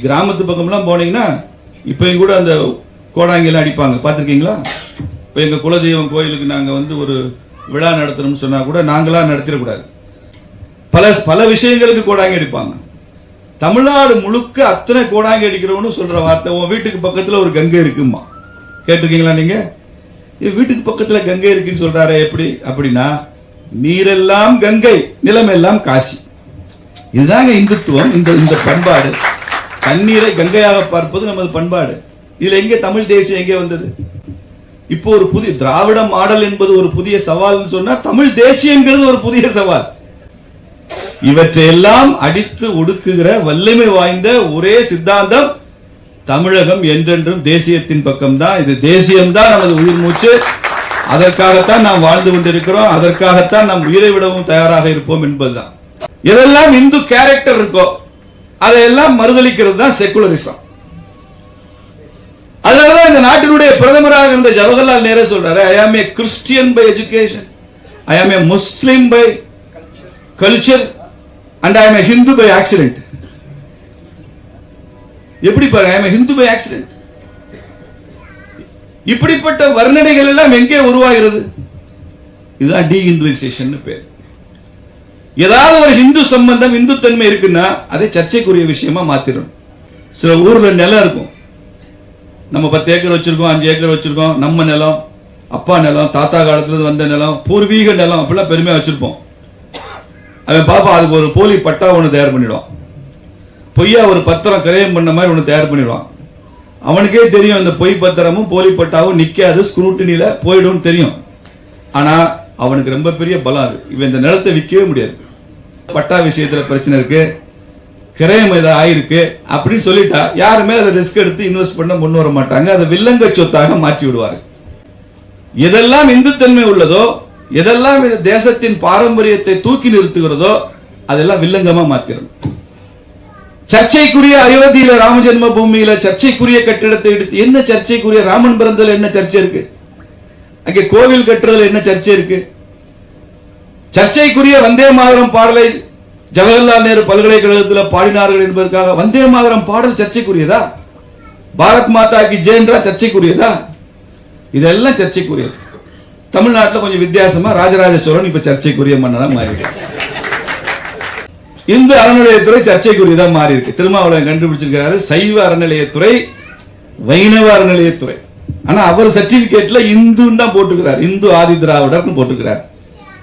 கிராமத்து பக்கம்லாம் போனீங்கன்னா இப்பயும் கூட அந்த கோடாங்கெல்லாம் அடிப்பாங்க, பார்த்துருக்கீங்களா? இப்போ எங்க குலதெய்வம் கோயிலுக்கு நாங்க வந்து ஒரு விழா நடத்தணும்னு சொன்னா கூட நாங்களா நடத்திடக்கூடாது. பல விஷயங்களுக்கு கோடாங்கி அடிப்பாங்க. தமிழ்நாடு முழுக்க அத்தனை கோடாங்கி அடிக்கிறவனு சொல்ற வார்த்தை, உன் வீட்டுக்கு பக்கத்துல ஒரு கங்கை இருக்குமா. கேட்டிருக்கீங்களா நீங்க? வீட்டுக்கு பக்கத்துல கங்கை இருக்குன்னு சொல்றாரு. எப்படி அப்படின்னா, நீரெல்லாம் கங்கை, நிலமெல்லாம் காசி. இதுதாங்க இந்துத்துவம். இந்த பண்பாடு, தண்ணீரை கங்கையாக பார்ப்பது நமது பண்பாடு. இதுல எங்க தமிழ் தேசியம் எங்கே வந்தது? இப்போ ஒரு புதிய திராவிட மாடல் என்பது ஒரு புதிய சவால் சொன்னா, தமிழ் தேசியங்கிறது ஒரு புதிய சவால். இவற்றையெல்லாம் அடித்து ஒடுக்குகிற வல்லமை வாய்ந்த ஒரே சித்தாந்தம் தமிழகம் என்றென்றும் தேசியத்தின் பக்கம்தான். இது தேசியம்தான் நமது உயிர் மூச்சு. அதற்காகத்தான் நாம் வாழ்ந்து கொண்டிருக்கிறோம். அதற்காகத்தான் நாம் உயிரை விடவும் தயாராக இருப்போம் என்பதுதான். எதெல்லாம் இந்து கேரக்டர் இருக்கோ அதையெல்லாம் மறுதளிக்கிறது தான் செக்குலரிசம். அதனாலதான் இந்த நாட்டினுடைய பிரதமராக இருந்த ஜவஹர்லால் நேரு சொல்றாரு, ஐ ஆம் ஏ கிறிஸ்டியன் பை எஜுகேஷன், ஐ ஆம் ஏ முஸ்லிம் பை கல்ச்சர் அண்ட் ஐ ஆம் ஏ ஹிந்து பை ஆக்சிடென்ட். எப்படி பாருங்க, ஐ ஆம் ஏ ஹிந்து பை ஆக்சிடென்ட். இப்படிப்பட்ட வர்ணனைகள் எல்லாம் எங்கே உருவாகிறது? இதுதான் டி இந்துவைசேஷன் பேர். ஏதாவது ஒரு இந்து சம்பந்தம், இந்து தன்மை இருக்குன்னா அதை சர்ச்சைக்குரிய விஷயமா மாத்திரும். சில ஊர்ல நிலம் இருக்கும், நம்ம 10 ஏக்கர் வச்சிருக்கோம், 5 ஏக்கர் வச்சிருக்கோம், நம்ம நிலம், அப்பா நிலம், தாத்தா காலத்துல வந்த நிலம், பூர்வீக நிலம், அப்படிலாம் பெருமையா வச்சிருப்போம். அவன் பாப்பா அதுக்கு ஒரு போலி பட்டா ஒண்ணு தயார் பண்ணிடுவான், பொய்யா ஒரு பத்திரம் கிரயம் பண்ண மாதிரி ஒண்ணு தயார் பண்ணிடுவான். அவனுக்கே தெரியும் இந்த பொய் பத்திரமும் போலி பட்டாவும் நிக்காது, ஸ்க்ரூட்டினில போயிடும் தெரியும். ஆனா அவனுக்கு ரொம்ப பெரிய பலம் அது. இவன் இந்த நிலத்தை விற்கவே முடியாது, பட்டா விஷயத்துல பிரச்சனை இருக்கு, கிரயம் ஏதாவது ஆயிருக்கு அப்படின்னு சொல்லிட்டா யாருமே அதை ரிஸ்க் எடுத்து இன்வெஸ்ட் பண்ண முன் வர மாட்டாங்க. அதை வில்லங்க சொத்தாக மாற்றி விடுவாரு. எதெல்லாம் இந்துத்தன்மை உள்ளதோ, எதெல்லாம் இந்த தேசத்தின் பாரம்பரியத்தை தூக்கி நிறுத்துகிறதோ அதெல்லாம் வில்லங்கமா மாத்திரும். சர்ச்சைக்குரிய அயோத்தியில ராம ஜென்ம பூமியில சர்ச்சைக்குரிய கட்டிடத்தை எடுத்து என்ன சர்ச்சைக்குரிய? ராமன் பிறந்ததுல என்ன சர்ச்சை இருக்கு? அங்கே கோவில் கட்டுறதுல என்ன சர்ச்சை இருக்கு? சர்ச்சைக்குரிய வந்தே மாதரம் பாடலை ஜவஹர்லால் நேரு பல்கலைக்கழகத்தில் பாடினார்கள் என்பதற்காக வந்தே மாதரம் பாடல் சர்ச்சைக்குரியதா? பாரத் மாதா கி ஜெயன்றா சர்ச்சைக்குரியதா? இதெல்லாம் சர்ச்சைக்குரியது. தமிழ்நாட்டில் கொஞ்சம் வித்தியாசமா ராஜராஜ சோழன் இப்ப சர்ச்சைக்குரிய மன்னரா மாறி இருக்கு. இந்து அறநிலையத்துறை சர்ச்சைக்குரியதா மாறி இருக்கு. திருமாவளவன் கண்டுபிடிச்சிருக்கிறாரு, சைவ அறநிலையத்துறை, வைணவ அறநிலையத்துறை. ஆனா அவர் சர்டிபிகேட்ல இந்துன்னு தான் போட்டுக்கிறார், இந்து ஆதி திராவிடர்னு போட்டுக்கிறார்.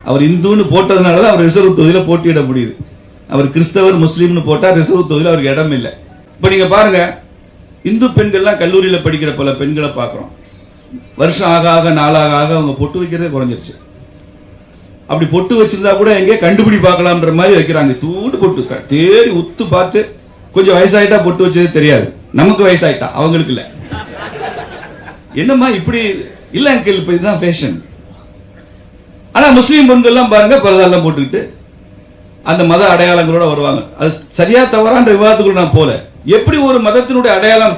அவர் இந்துன்னு போட்டதுனாலதான் அவர் ரிசர்வ் தொகுதியில போட்டியிட முடியுது. அவர் கிறிஸ்தவர் முஸ்லீம்னு போட்டா ரிசர்வ் தொகுதியில அவருக்கு இடம் இல்லை. இப்ப நீங்க பாருங்க, இந்து பெண்கள்லாம் கல்லூரியில படிக்கிற பல பெண்களை பார்க்கிறோம். வருஷம் ஆக ஆக நாளாக ஆக அவங்க பொட்டு வைக்கிறதே குறைஞ்சிருச்சு. அப்படி பொட்டு வச்சிருந்தா கூட எங்கே கண்டுபிடி பார்க்கலாம்ன்ற மாதிரி வைக்கிறாங்க. தூண்டு பொட்டு தேடி உத்து பார்த்து, கொஞ்சம் வயசாயிட்டா பொட்டு வச்சதே தெரியாது. நமக்கு வயசாயிட்டா, அவங்களுக்கு இல்ல. என்னம்மா இப்படி இல்ல அங்கிள், இப்ப இதுதான் ஃபேஷன். ஆனா முஸ்லீம் பெண்கள் எல்லாம் பாருங்க, பரதாலாம் போட்டுக்கிட்டு அந்த மத அடையாளங்களோட வருவாங்க. அது சரியா தவறான்ற விவாதத்துக்குள்ள நான் போல. எப்படி ஒரு மதத்தினுடைய அடையாளம்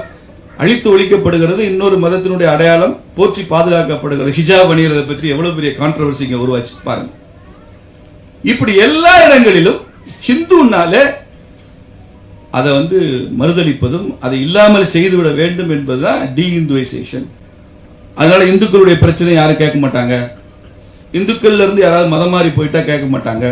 அழித்து ஒழிக்கப்படுகிறது, இன்னொரு மதத்தினுடைய அடையாளம் போற்றி பாதுகாக்கப்படுகிறது. ஹிஜாப் அணிகிறத பற்றி எவ்வளவு பெரிய கான்ட்ரோவர்சி இங்க உருவாச்சு பாருங்க. இப்படி எல்லா இடங்களிலும் ஹிந்துனாலே அதை வந்து மறுதளிப்பதும் அதை இல்லாமல் செய்துவிட வேண்டும் என்பதுதான் டி இந்துவைசேஷன். அதனால இந்துக்களுடைய பிரச்சனை யாரும் கேட்க மாட்டாங்க. இந்துக்கள்ல இருந்து யாராவது மதம் மாறி போயிட்டா கேட்க மாட்டாங்க.